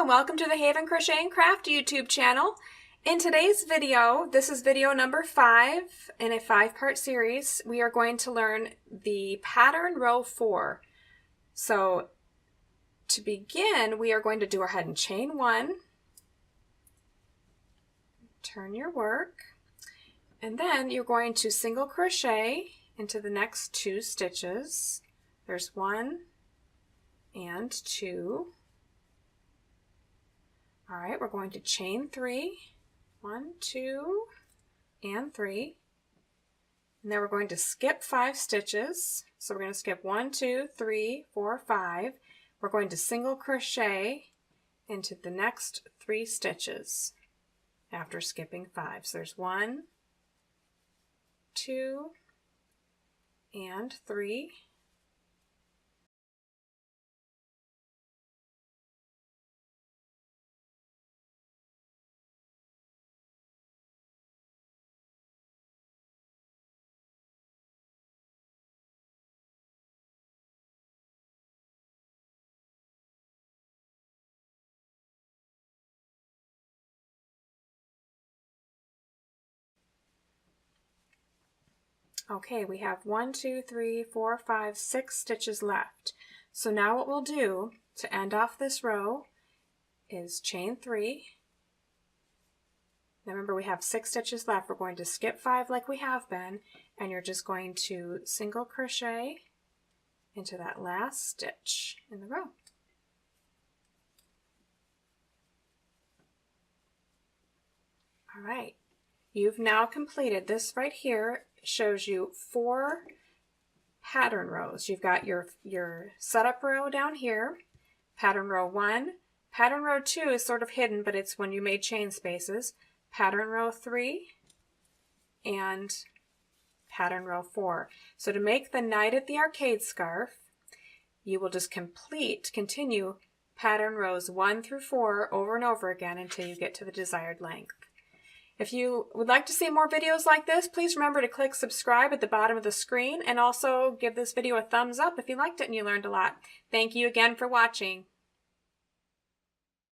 and welcome to the Haven Crochet and Craft YouTube channel. In today's video, this is video number 5 in a 5-part series. We are going to learn the pattern row 4. So to begin, we are going to go ahead and chain 1, turn your work, and then you're going to single crochet into the next 2 stitches. There's 1 and 2. All right, we're going to chain 3, 1, 2, and 3. And then we're going to skip 5 stitches. So we're going to skip 1, 2, 3, 4, 5. We're going to single crochet into the next 3 stitches after skipping 5. So there's 1, 2, and 3. Okay, we have 1, 2, 3, 4, 5, 6 stitches left. So now what we'll do to end off this row is chain 3. Now remember, we have 6 stitches left. We're going to skip 5 like we have been, and you're just going to single crochet into that last stitch in the row. All right, you've now completed this right here. Shows you 4 pattern rows. You've got your setup row down here, pattern row 1, pattern row 2 is sort of hidden, but it's when you made chain spaces, pattern row 3, and pattern row 4. So to make the Night at the Arcade scarf, you will just continue pattern rows 1 through 4 over and over again until you get to the desired length. If you would like to see more videos like this, please remember to click subscribe at the bottom of the screen and also give this video a thumbs up if you liked it and you learned a lot. Thank you again for watching.